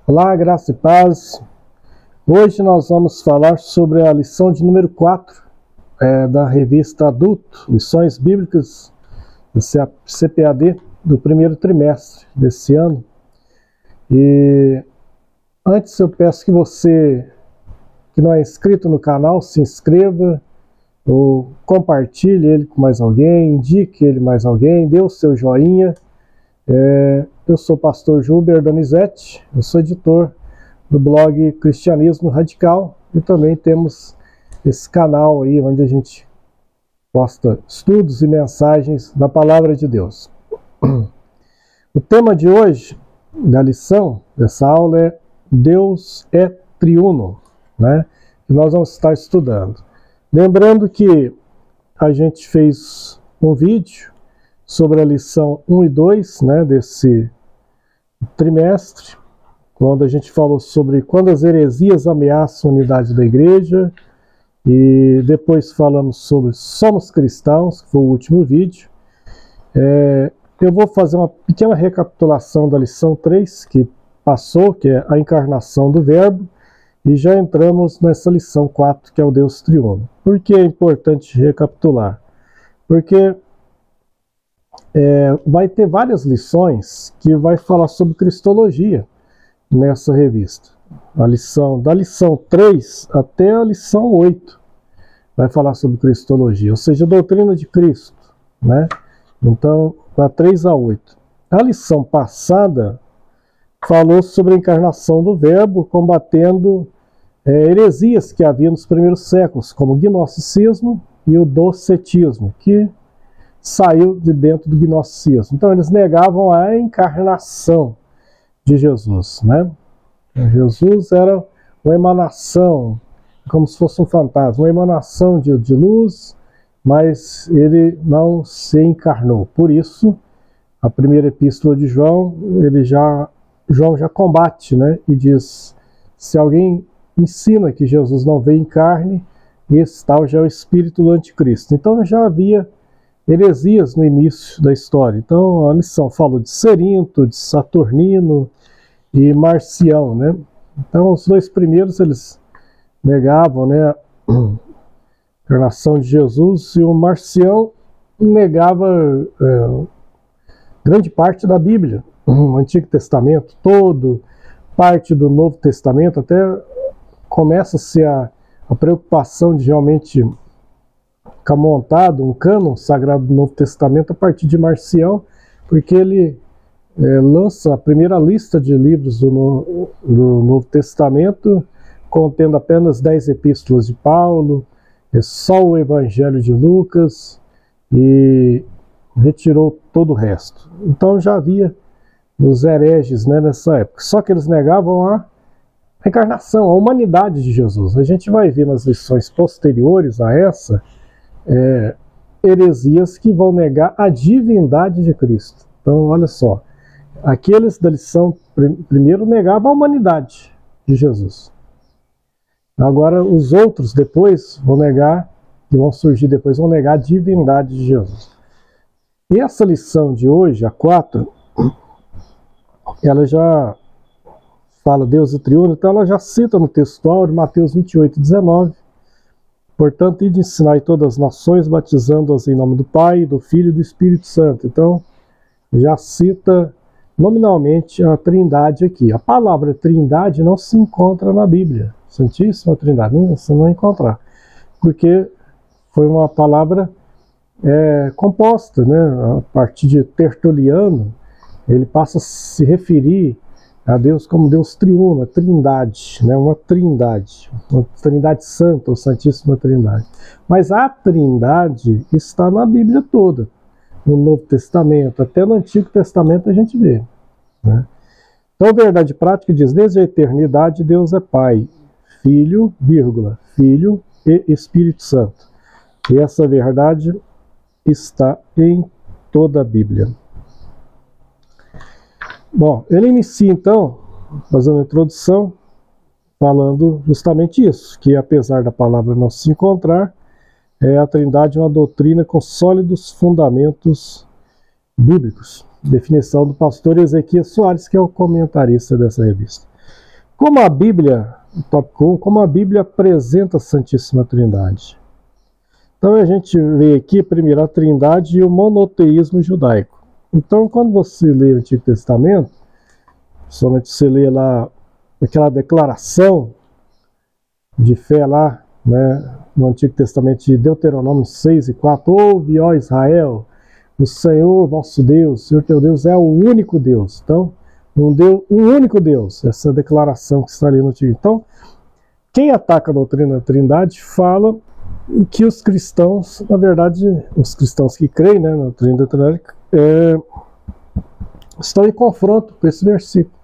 Olá, graça e paz. Hoje nós vamos falar sobre a lição de número 4 da revista Adulto, Lições Bíblicas do CPAD do primeiro trimestre desse ano. E antes eu peço que você que não é inscrito no canal se inscreva, ou compartilhe ele com mais alguém, indique ele mais alguém, dê o seu joinha. Eu sou o pastor Gilber Donizete, eu sou editor do blog Cristianismo Radical e também temos esse canal aí onde a gente posta estudos e mensagens da Palavra de Deus. O tema de hoje, da lição, dessa aula é Deus é triuno, né? Que nós vamos estar estudando. Lembrando que a gente fez um vídeo sobre a lição 1 e 2, né, desse trimestre, quando a gente falou sobre quando as heresias ameaçam a unidade da igreja, e depois falamos sobre Somos Cristãos, que foi o último vídeo. Eu vou fazer uma pequena recapitulação da lição 3, que passou, que é a encarnação do Verbo, e já entramos nessa lição 4, que é o Deus triuno. Por que é importante recapitular? Porque vai ter várias lições que vai falar sobre Cristologia nessa revista. Da lição 3 até a lição 8 vai falar sobre Cristologia, ou seja, a doutrina de Cristo, né? Então, da 3 a 8. A lição passada falou sobre a encarnação do Verbo, combatendo heresias que havia nos primeiros séculos, como o gnosticismo e o docetismo, que saiu de dentro do gnosticismo. Então eles negavam a encarnação de Jesus, né? Jesus era uma emanação, como se fosse um fantasma, uma emanação de luz, mas ele não se encarnou. Por isso, a primeira epístola de João, João já combate, né? E diz, se alguém ensina que Jesus não veio em carne, esse tal já é o espírito do anticristo. Então já havia heresias no início da história. Então a lição falou de Cerinto, de Saturnino e Marcião, né? Então os dois primeiros eles negavam, né, a encarnação de Jesus, e o Marcião negava grande parte da Bíblia, o Antigo Testamento todo, parte do Novo Testamento, até começa-se a preocupação de realmente ficar montado um cânon sagrado do Novo Testamento a partir de Marcião, porque ele lança a primeira lista de livros do Novo Testamento, contendo apenas 10 epístolas de Paulo, só o Evangelho de Lucas, e retirou todo o resto. Então já havia os hereges, né, nessa época, só que eles negavam a encarnação, a humanidade de Jesus. A gente vai ver nas lições posteriores a essa heresias que vão negar a divindade de Cristo. Então, olha só, aqueles da lição primeiro negavam a humanidade de Jesus. Agora, os outros depois vão negar, que vão surgir depois, vão negar a divindade de Jesus. E essa lição de hoje, a 4, ela já fala Deus é triuno, então ela já cita no textual de Mateus 28, 19. Portanto, ide ensinar todas as nações, batizando-as em nome do Pai, do Filho e do Espírito Santo. Então, já cita nominalmente a Trindade aqui. A palavra Trindade não se encontra na Bíblia. Santíssima Trindade, você não vai encontrar. Porque foi uma palavra composta, né? A partir de Tertuliano, ele passa a se referir a Deus como Deus triuno, a Trindade, né? Uma Trindade Santa, ou Santíssima Trindade. Mas a Trindade está na Bíblia toda, no Novo Testamento, até no Antigo Testamento a gente vê, né? Então a verdade prática diz, desde a eternidade Deus é Pai, Filho, Filho e Espírito Santo. E essa verdade está em toda a Bíblia. Bom, ele inicia então, fazendo a introdução, falando justamente isso, que apesar da palavra não se encontrar, a Trindade é uma doutrina com sólidos fundamentos bíblicos. Definição do pastor Ezequias Soares, que é o comentarista dessa revista. Como a Bíblia, tópico 1, como a Bíblia apresenta a Santíssima Trindade. Então a gente vê aqui primeiro a Trindade e o monoteísmo judaico. Então quando você lê o Antigo Testamento, somente você lê lá aquela declaração de fé lá, né, no Antigo Testamento de Deuteronômio 6 e 4, ouve, ó Israel, o Senhor vosso Deus, o Senhor teu Deus é o único Deus. Então, um único Deus, essa declaração que está ali no Antigo. Então, quem ataca a doutrina da Trindade fala que os cristãos, na verdade, os cristãos que creem, né, na doutrina da Trindade, estão em confronto com esse versículo.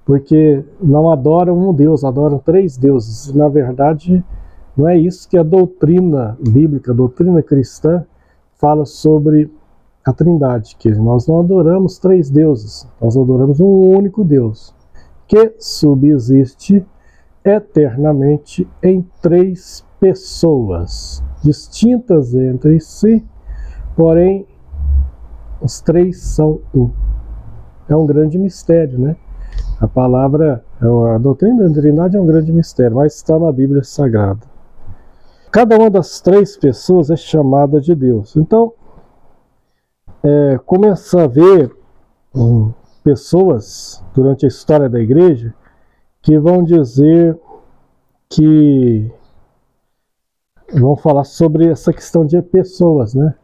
Porque não adoram um Deus, adoram três deuses. Na verdade, não é isso que a doutrina bíblica, a doutrina cristã, fala sobre a Trindade, que nós não adoramos três deuses, nós adoramos um único Deus, que subsiste eternamente em três pessoas, distintas entre si, porém, os três são um. É um grande mistério, né? A palavra, a doutrina da Trindade é um grande mistério, mas está na Bíblia Sagrada. Cada uma das três pessoas é chamada de Deus. Então, começa a ver pessoas durante a história da igreja que vão dizer que vão falar sobre essa questão de pessoas, né?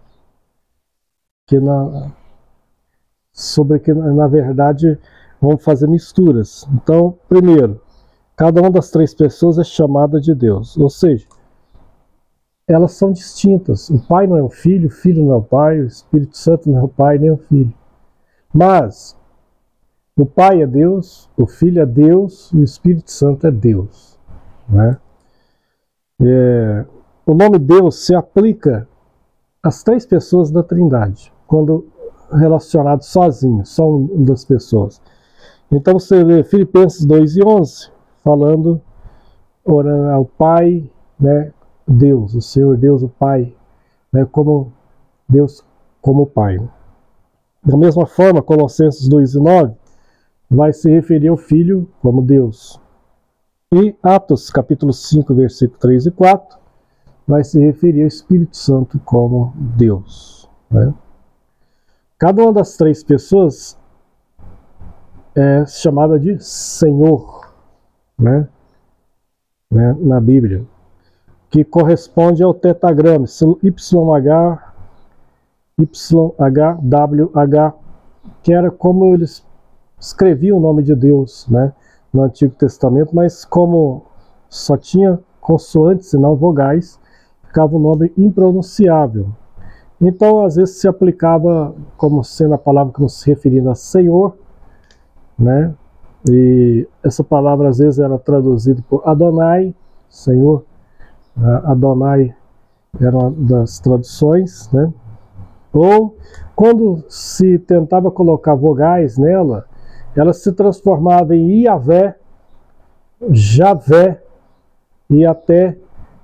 Sobre que na verdade vão fazer misturas. Então, primeiro, cada uma das três pessoas é chamada de Deus, ou seja, elas são distintas. O Pai não é o Filho não é o Pai, o Espírito Santo não é o Pai nem o Filho. Mas o Pai é Deus, o Filho é Deus e o Espírito Santo é Deus, né? O nome Deus se aplica às três pessoas da Trindade, quando relacionado sozinho, só uma das pessoas. Então você lê Filipenses 2:11, falando orando ao Pai, né? Deus, o Senhor Deus, o Pai, né, como Deus como Pai. Da mesma forma, Colossenses 2:9 vai se referir ao Filho como Deus. E Atos capítulo 5, versículo 3 e 4 vai se referir ao Espírito Santo como Deus, né? Cada uma das três pessoas é chamada de Senhor, né, na Bíblia, que corresponde ao tetagrama YH, YHWH, que era como eles escreviam o nome de Deus, né, no Antigo Testamento, mas como só tinha consoantes e não vogais, ficava um nome impronunciável. Então, às vezes se aplicava como sendo a palavra que nos referia a Senhor, né, e essa palavra às vezes era traduzida por Adonai, Senhor. Adonai era uma das traduções, né? Ou quando se tentava colocar vogais nela, ela se transformava em Iavé, Javé e até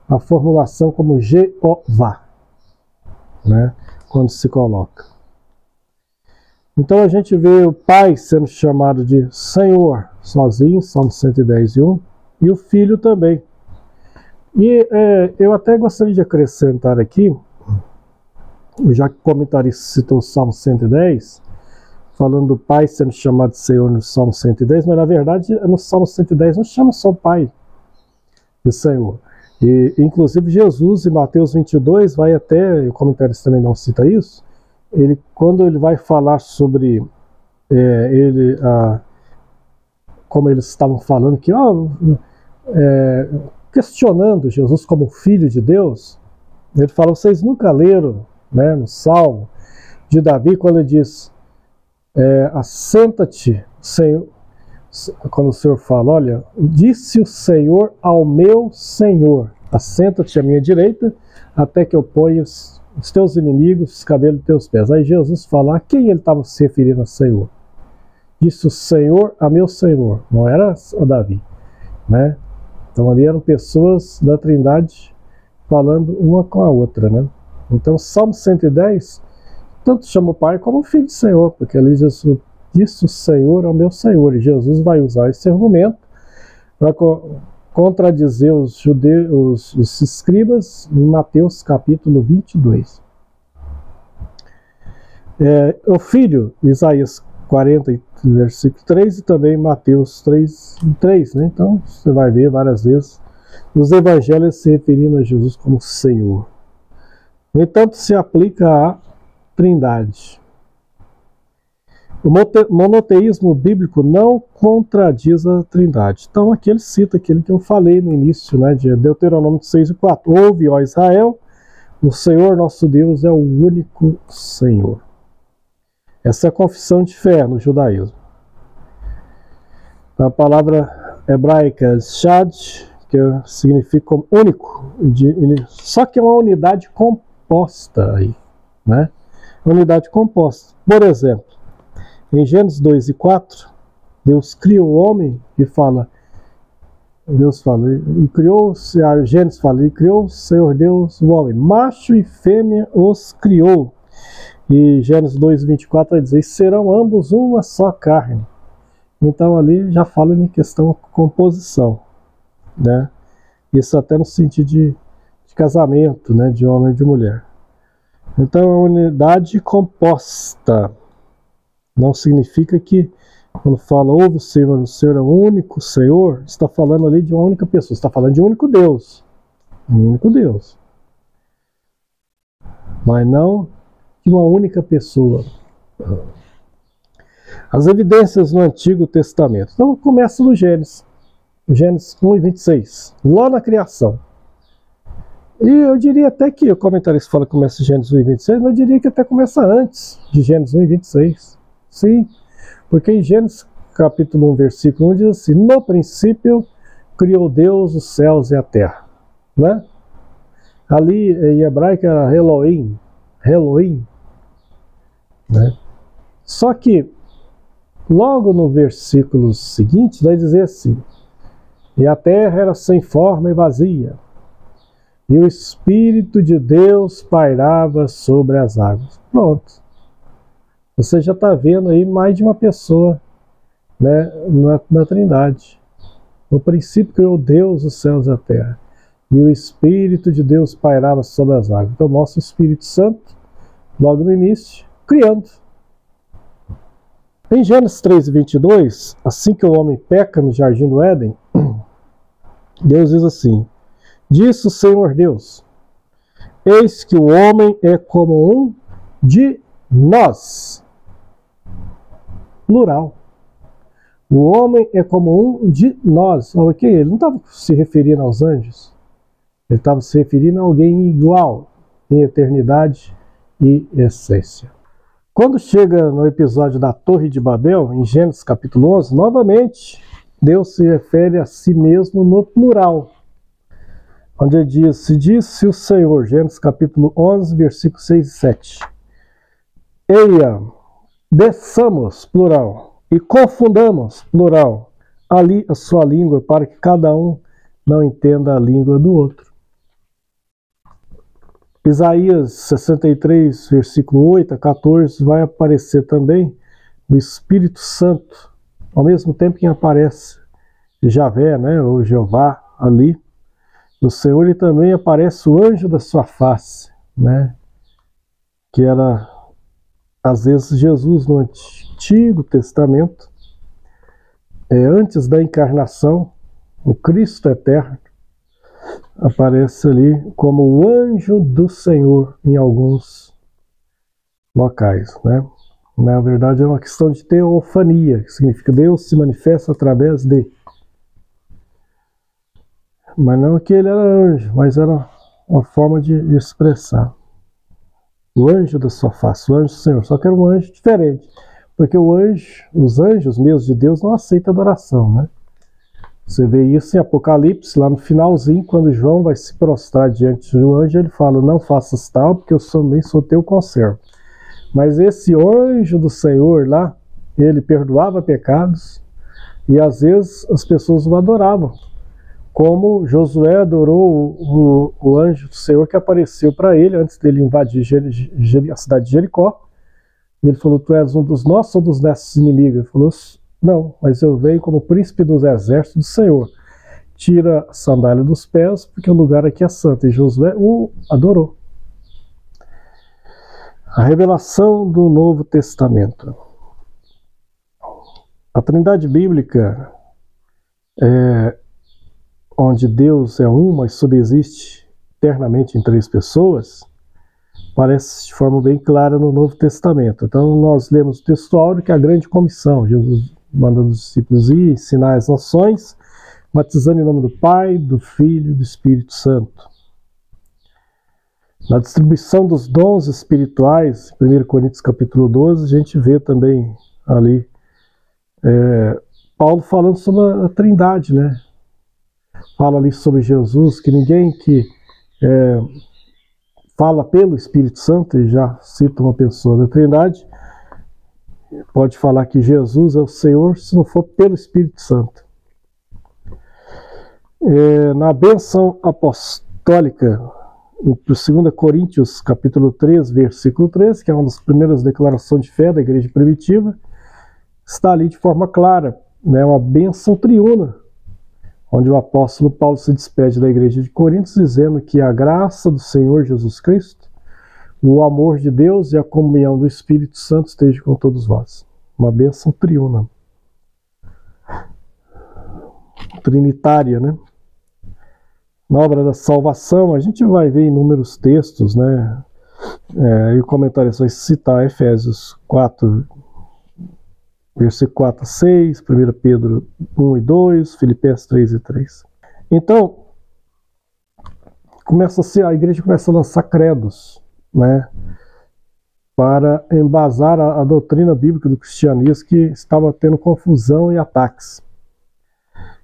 a formulação como Jeová, né? Quando se coloca. Então a gente vê o Pai sendo chamado de Senhor sozinho, Salmo 110:1, e o Filho também. E eu até gostaria de acrescentar aqui, já que o comentarista citou o Salmo 110, falando do Pai sendo chamado de Senhor no Salmo 110, mas na verdade no Salmo 110 não chama só o Pai de Senhor. E inclusive Jesus em Mateus 22 vai até, o comentarista também não cita isso, quando ele vai falar sobre como eles estavam falando que questionando Jesus como Filho de Deus, ele fala, vocês nunca leram, né, no Salmo de Davi, quando ele diz, assenta-te, Senhor, quando o Senhor fala, olha, disse o Senhor ao meu Senhor, assenta-te à minha direita, até que eu ponha os teus inimigos, os cabelos dos teus pés. Aí Jesus fala, a quem ele estava se referindo a Senhor? Disse o Senhor a meu Senhor, não era a Davi, né? Então ali eram pessoas da Trindade falando uma com a outra, né? Então Salmo 110 tanto chama o Pai como o Filho do Senhor, porque ali Jesus disse o Senhor ao meu Senhor, e Jesus vai usar esse argumento para contradizer os judeus, os escribas, em Mateus capítulo 22. O filho, Isaías 40, versículo 3, e também Mateus 3, né? Então, você vai ver várias vezes os evangelhos se referindo a Jesus como Senhor. No entanto, se aplica à Trindade. O monoteísmo bíblico não contradiz a Trindade. Então, aqui ele cita aquele que eu falei no início, né, de Deuteronômio 6:4. Ouve, ó Israel, o Senhor nosso Deus é o único Senhor. Essa é a confissão de fé no judaísmo. A palavra hebraica shad, que significa único, só que é uma unidade composta aí, né? Unidade composta. Por exemplo, em Gênesis 2:4, Deus cria o homem e fala, Deus fala, e criou, a Gênesis fala, e criou o Senhor Deus o homem, macho e fêmea os criou. E Gênesis 2:24 vai dizer, serão ambos uma só carne. Então ali já fala em questão de composição, né? Isso até no sentido de casamento, né? De homem e de mulher. Então a unidade composta não significa que quando fala ouve o Senhor é o único Senhor, está falando ali de uma única pessoa, está falando de um único Deus. Um único Deus. Mas não de uma única pessoa. As evidências no Antigo Testamento. Então começa no Gênesis 1:26, lá na criação. E eu diria até que o comentarista fala que começa em Gênesis 1:26, mas eu diria que até começa antes de Gênesis 1:26. Sim, porque em Gênesis capítulo 1, versículo 1 diz assim, no princípio criou Deus os céus e a terra. Né? Ali em hebraico era Elohim. Né? Só que logo no versículo seguinte vai dizer assim, e a terra era sem forma e vazia, e o Espírito de Deus pairava sobre as águas. Pronto. Você já está vendo aí mais de uma pessoa, né, na Trindade. No princípio criou Deus os céus e a terra, e o Espírito de Deus pairava sobre as águas. Então mostra o Espírito Santo, logo no início, criando. Em Gênesis 3:22, assim que o homem peca no jardim do Éden, Deus diz assim, disse o Senhor Deus, eis que o homem é como um de nós. Plural. O homem é como um de nós. Ok, ele não estava se referindo aos anjos. Ele estava se referindo a alguém igual em eternidade e essência. Quando chega no episódio da Torre de Babel, em Gênesis capítulo 11, novamente, Deus se refere a si mesmo no plural. Onde ele diz, se disse o Senhor, Gênesis capítulo 11, versículos 6 e 7. Eia, desçamos, plural, e confundamos, plural, ali a sua língua, para que cada um não entenda a língua do outro. Isaías 63, versículo 8 a 14, vai aparecer também o Espírito Santo, ao mesmo tempo que aparece Javé, né, ou Jeová ali, no Senhor, ele também aparece o anjo da sua face, né, que era, às vezes, Jesus no Antigo Testamento, antes da encarnação, o Cristo eterno, aparece ali como o anjo do Senhor em alguns locais, né? Na verdade é uma questão de teofania, que significa Deus se manifesta através de. Mas não que ele era anjo, mas era uma forma de expressar. O anjo da sua face, o anjo do Senhor, só que era um anjo diferente, porque os anjos mesmo de Deus não aceitam adoração, né? Você vê isso em Apocalipse, lá no finalzinho, quando João vai se prostrar diante do anjo, ele fala, não faças tal, porque eu também sou teu conservo. Mas esse anjo do Senhor lá, ele perdoava pecados, e às vezes as pessoas o adoravam. Como Josué adorou o anjo do Senhor que apareceu para ele, antes dele invadir a cidade de Jericó. E ele falou, tu és um dos nossos ou dos nossos inimigos? Ele falou, não, mas eu venho como príncipe dos exércitos do Senhor. tira a sandália dos pés, porque o lugar aqui é santo, e Josué o adorou. A revelação do Novo Testamento. A Trindade bíblica, onde Deus é um, mas subsiste eternamente em três pessoas, aparece de forma bem clara no Novo Testamento. Então nós lemos o texto áureo, que é a grande comissão. Jesus manda os discípulos ir, ensinar as nações, batizando em nome do Pai, do Filho e do Espírito Santo. Na distribuição dos dons espirituais, 1 Coríntios capítulo 12, a gente vê também ali Paulo falando sobre a Trindade, né? Fala ali sobre Jesus, que ninguém que fala pelo Espírito Santo, e já cita uma pessoa da Trindade, pode falar que Jesus é o Senhor se não for pelo Espírito Santo. Na bênção apostólica, em 2 Coríntios capítulo 3, versículo 3, que é uma das primeiras declarações de fé da igreja primitiva, está ali de forma clara, né, uma bênção triuna, onde o apóstolo Paulo se despede da igreja de Coríntios, dizendo que a graça do Senhor Jesus Cristo, o amor de Deus e a comunhão do Espírito Santo esteja com todos vós. Uma bênção triuna. Trinitária, né? Na obra da salvação, a gente vai ver inúmeros textos, né? E o comentário vai citar Efésios 4, versículo 4 a 6, 1 Pedro 1 e 2, Filipenses 3 e 3. Então, a igreja começa a lançar credos, né? Para embasar a doutrina bíblica do cristianismo, que estava tendo confusão e ataques.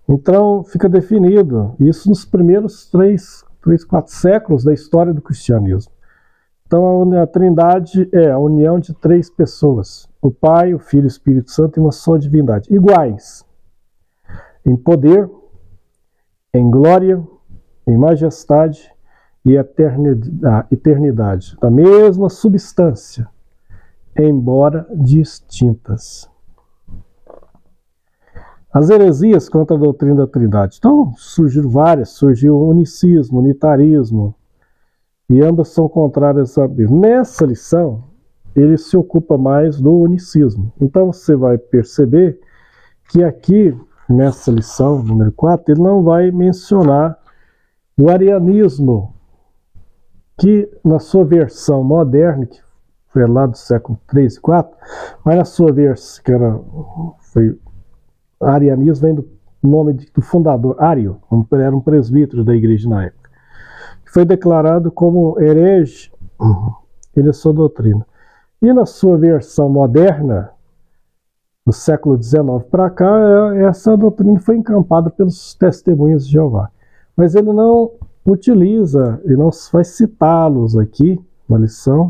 Então, fica definido isso nos primeiros 4 séculos da história do cristianismo. Então, a Trindade é a união de 3 pessoas: o Pai, o Filho e o Espírito Santo, em uma só divindade, iguais em poder, em glória, em majestade e eternidade, da mesma substância, embora distintas. As heresias contra a doutrina da Trindade. Então, surgiram várias. Surgiu o unicismo, o unitarismo, e ambas são contrárias a Deus. Nessa lição, ele se ocupa mais do unicismo. Então, você vai perceber que aqui, nessa lição, número 4, ele não vai mencionar o arianismo, que na sua versão moderna, que foi lá do século 3 e 4, mas na sua versão, arianismo vem do nome do fundador, Ário, era um presbítero da igreja na época, que foi declarado como herege em sua doutrina. E na sua versão moderna, do século XIX para cá, essa doutrina foi encampada pelos testemunhas de Jeová. Mas ele não utiliza, e não vai citá-los aqui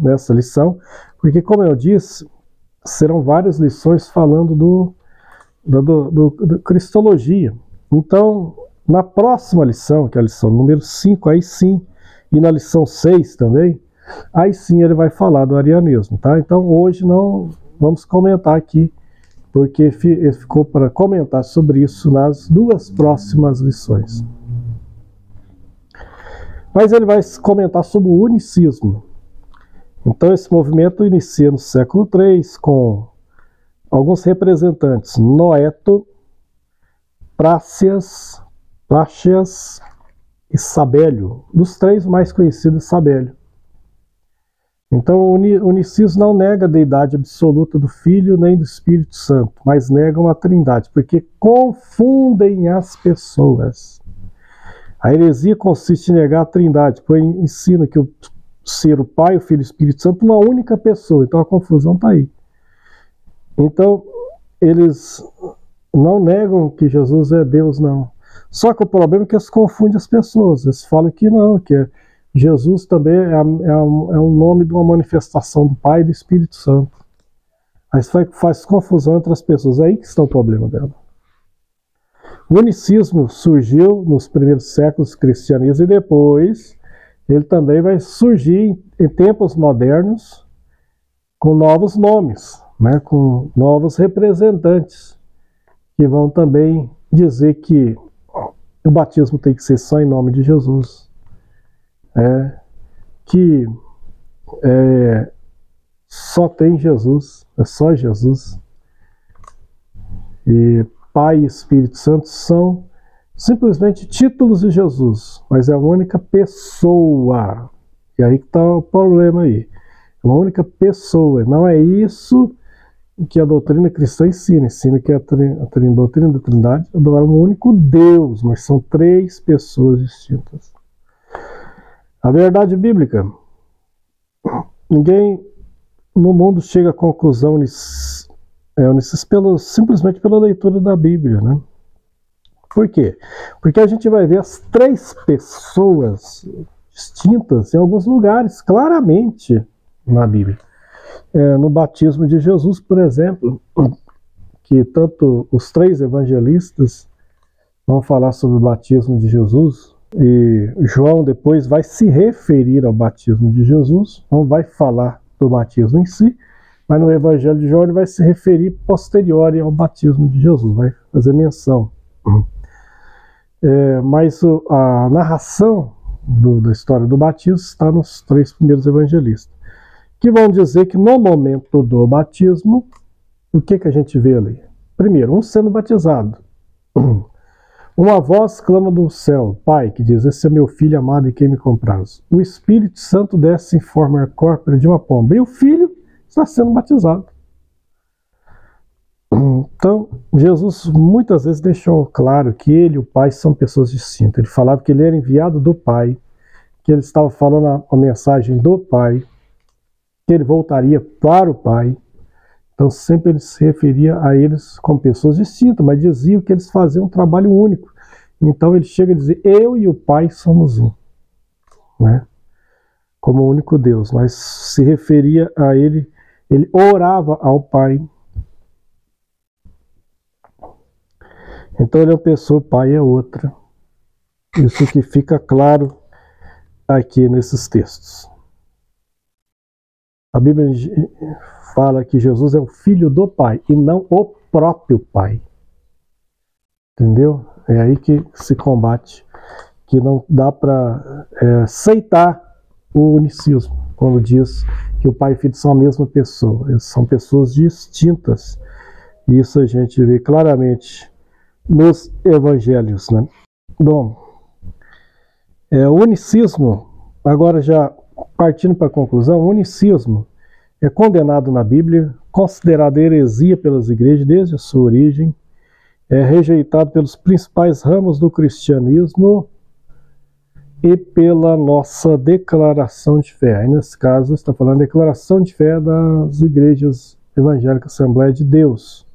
nessa lição, porque, como eu disse, serão várias lições falando da cristologia. Então, na próxima lição, que é a lição número 5, aí sim, e na lição 6 também, aí sim ele vai falar do arianismo, tá? Então, hoje não vamos comentar aqui, porque ele ficou para comentar sobre isso nas 2 próximas lições. Mas ele vai comentar sobre o unicismo. Então, esse movimento inicia no século III, com alguns representantes: Noeto, Prácias e Sabélio. Dos 3, mais conhecido é Sabélio. Então, o unicismo não nega a deidade absoluta do Filho nem do Espírito Santo, mas negam a Trindade, porque confundem as pessoas. A heresia consiste em negar a Trindade, pois ensina que ser o Pai, o Filho e o Espírito Santo uma única pessoa. Então a confusão está aí. Então, eles não negam que Jesus é Deus, não. Só que o problema é que eles confundem as pessoas. Eles falam que não, que Jesus também é um nome de uma manifestação do Pai e do Espírito Santo. Aí faz confusão entre as pessoas. É aí que está o problema dela. O unicismo surgiu nos primeiros séculos do cristianismo, e depois ele também vai surgir em tempos modernos com novos nomes, né, com novos representantes, que vão também dizer que o batismo tem que ser só em nome de Jesus, que só tem Jesus, é só Jesus, e Pai e Espírito Santo são simplesmente títulos de Jesus, mas é a única pessoa. E aí que está o problema aí. É uma única pessoa. Não é isso que a doutrina cristã ensina. Ensina que a doutrina da Trindade adora um único Deus, mas são 3 pessoas distintas. A verdade bíblica. Ninguém no mundo chega à conclusão simplesmente pela leitura da Bíblia, né? Por quê? Porque a gente vai ver as 3 pessoas distintas em alguns lugares, claramente na Bíblia. No batismo de Jesus, por exemplo, que tanto os 3 evangelistas vão falar sobre o batismo de Jesus, e João depois vai se referir ao batismo de Jesus, não vai falar do batismo em si, mas no Evangelho de João ele vai se referir posterior ao batismo de Jesus, vai fazer menção. Mas a narração da história do batismo está nos 3 primeiros evangelistas, que vão dizer que no momento do batismo, o que a gente vê ali? Primeiro, um sendo batizado. Uma voz clama do céu, Pai, que diz, esse é meu filho amado em quem me compraz. O Espírito Santo desce em forma corpórea de uma pomba, e o filho está sendo batizado. Então, Jesus muitas vezes deixou claro que ele e o Pai são pessoas distintas. Ele falava que ele era enviado do Pai, que ele estava falando a mensagem do Pai, que ele voltaria para o Pai. Então, sempre ele se referia a eles como pessoas distintas, mas dizia que eles faziam um trabalho único. Então, ele chega a dizer, eu e o Pai somos um, né? Como o único Deus, mas se referia a ele orava ao Pai. Então ele é uma pessoa, o Pai é outra. Isso que fica claro aqui nesses textos. A Bíblia fala que Jesus é o Filho do Pai e não o próprio Pai. Entendeu? É aí que se combate, que não dá para aceitar o unicismo, quando diz que o Pai e o Filho são a mesma pessoa. Eles são pessoas distintas. E isso a gente vê claramente nos evangelhos, né? Bom, o unicismo, agora já partindo para a conclusão, o unicismo é condenado na Bíblia, considerado heresia pelas igrejas desde a sua origem, é rejeitado pelos principais ramos do cristianismo e pela nossa declaração de fé. Aí, nesse caso, está falando da declaração de fé das igrejas evangélicas Assembleia de Deus,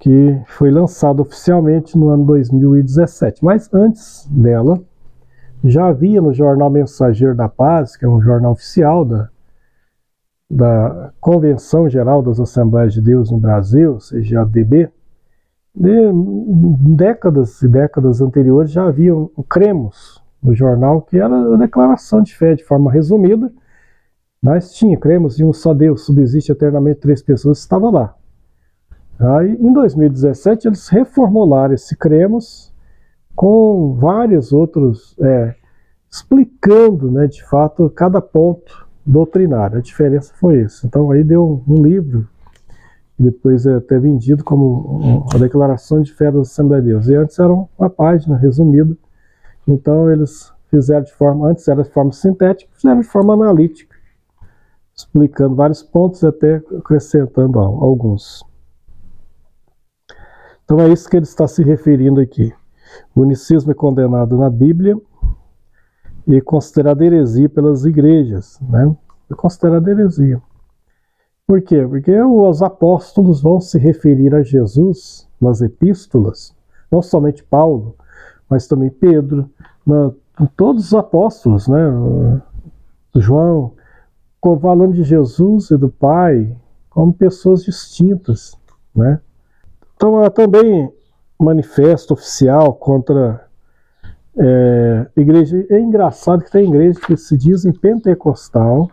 que foi lançado oficialmente no ano 2017. Mas antes dela, já havia no jornal Mensageiro da Paz, que é um jornal oficial da Convenção Geral das Assembleias de Deus no Brasil, CGADB, décadas e décadas anteriores já havia um cremos no jornal, que era a declaração de fé de forma resumida, mas tinha cremos de um só Deus, subsiste eternamente 3 pessoas, estava lá. Aí, em 2017, eles reformularam esse cremos com vários outros, explicando, né, de fato, cada ponto doutrinário. A diferença foi essa. Então, aí deu um livro, depois é até vendido como a Declaração de Fé da Assembleia de Deus. E antes era uma página resumida. Então, eles fizeram antes era de forma sintética, fizeram de forma analítica, explicando vários pontos e até acrescentando alguns. Então é isso que ele está se referindo aqui. O unicismo é condenado na Bíblia e considerado heresia pelas igrejas, né? É considerado heresia. Por quê? Porque os apóstolos vão se referir a Jesus nas epístolas, não somente Paulo, mas também Pedro, todos os apóstolos, né? João, falando de Jesus e do Pai como pessoas distintas, né? Então há também manifesto oficial contra igreja. É engraçado que tem igrejas que se dizem pentecostal.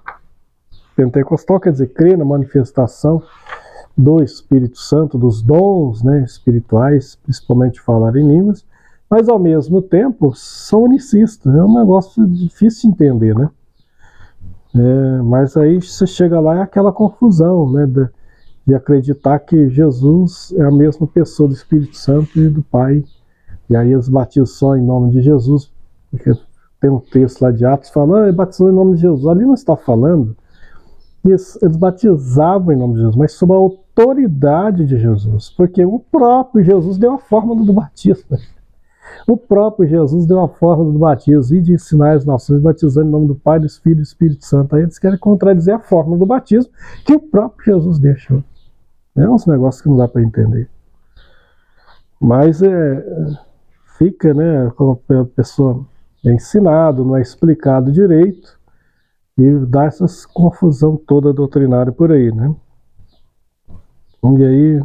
Pentecostal quer dizer crer na manifestação do Espírito Santo, dos dons, né, espirituais, principalmente falar em línguas. mas ao mesmo tempo são unicistas. É um negócio difícil de entender, né? Mas aí você chega lá, é aquela confusão, né, de acreditar que Jesus é a mesma pessoa do Espírito Santo e do Pai. E aí eles batizam só em nome de Jesus, porque tem um texto lá de Atos falando, batizou em nome de Jesus. Ali não está falando que eles batizavam em nome de Jesus, mas sob a autoridade de Jesus, porque o próprio Jesus deu a fórmula do batismo. O próprio Jesus deu a fórmula do batismo e de ensinar as nações batizando em nome do Pai, do Filho e do Espírito Santo. Aí eles querem contradizer a fórmula do batismo que o próprio Jesus deixou. É uns negócios que não dá para entender. Mas fica, né, como a pessoa é ensinado, não é explicado direito, e dá essa confusão toda doutrinária por aí, né? E aí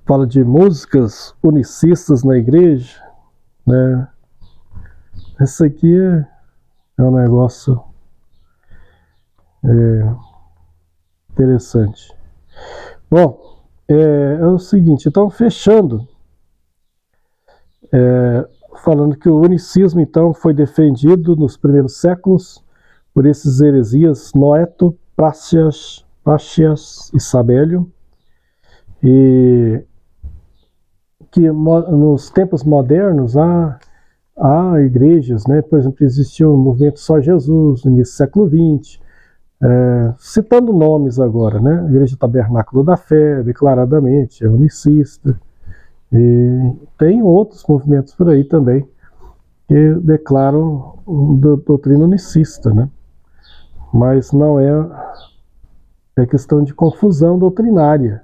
fala de músicas unicistas na igreja, né? Isso aqui é um negócio interessante. Bom, é o seguinte, então fechando, falando que o unicismo então foi defendido nos primeiros séculos por esses heresias Noeto, Práxias e Sabélio, e que nos tempos modernos há igrejas, né? Por exemplo, existiu um movimento Só Jesus no início do século XX, citando nomes agora, né? A Igreja Tabernáculo da Fé, declaradamente, é unicista, e tem outros movimentos por aí também que declaram doutrina unicista, né? Mas não é questão de confusão doutrinária,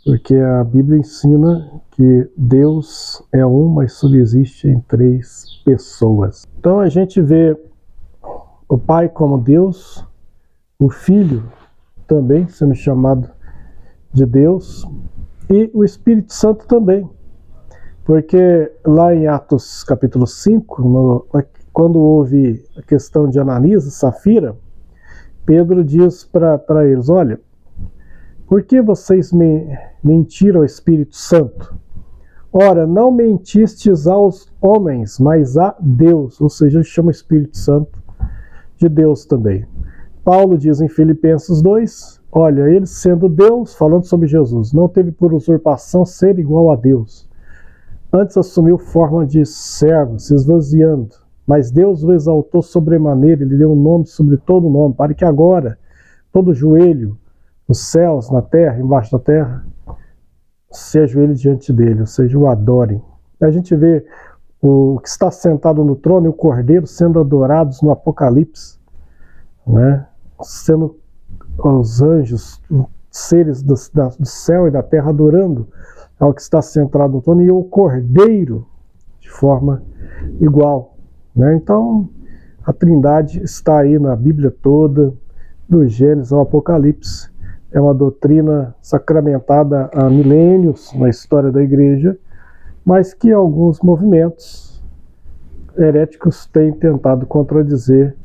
porque a Bíblia ensina que Deus é um, mas subsiste em 3 pessoas. Então a gente vê o Pai como Deus, o Filho também sendo chamado de Deus, e o Espírito Santo também. Porque lá em Atos capítulo 5, quando houve a questão de Ananias e Safira, Pedro diz para eles, olha, por que vocês mentiram ao Espírito Santo? Ora, não mentistes aos homens, mas a Deus. Ou seja, ele chama o Espírito Santo de Deus também. Paulo diz em Filipenses 2, olha, ele sendo Deus, falando sobre Jesus, não teve por usurpação ser igual a Deus. Antes assumiu forma de servo, se esvaziando. Mas Deus o exaltou sobremaneira, ele deu um nome sobre todo nome, para que agora todo joelho, nos céus, na terra, embaixo da terra, se ajoelhe diante dele, ou seja, o adorem. A gente vê o que está sentado no trono e o Cordeiro sendo adorados no Apocalipse, né? Sendo os anjos, seres do céu e da terra adorando ao que está sentado no trono, e o Cordeiro de forma igual, né? Então a Trindade está aí na Bíblia toda, do Gênesis ao Apocalipse. É uma doutrina sacramentada há milênios na história da igreja, mas que alguns movimentos heréticos têm tentado contradizer,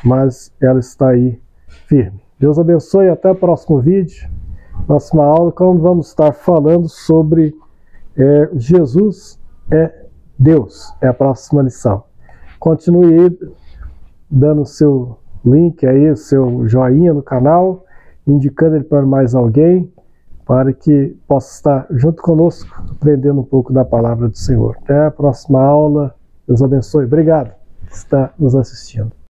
mas ela está aí firme. Deus abençoe, até o próximo vídeo, próxima aula, quando vamos estar falando sobre Jesus é Deus, é a próxima lição. Continue aí dando o seu link aí, o seu joinha no canal, indicando ele para mais alguém, para que possa estar junto conosco, aprendendo um pouco da palavra do Senhor. Até a próxima aula. Deus abençoe. Obrigado por estar nos assistindo.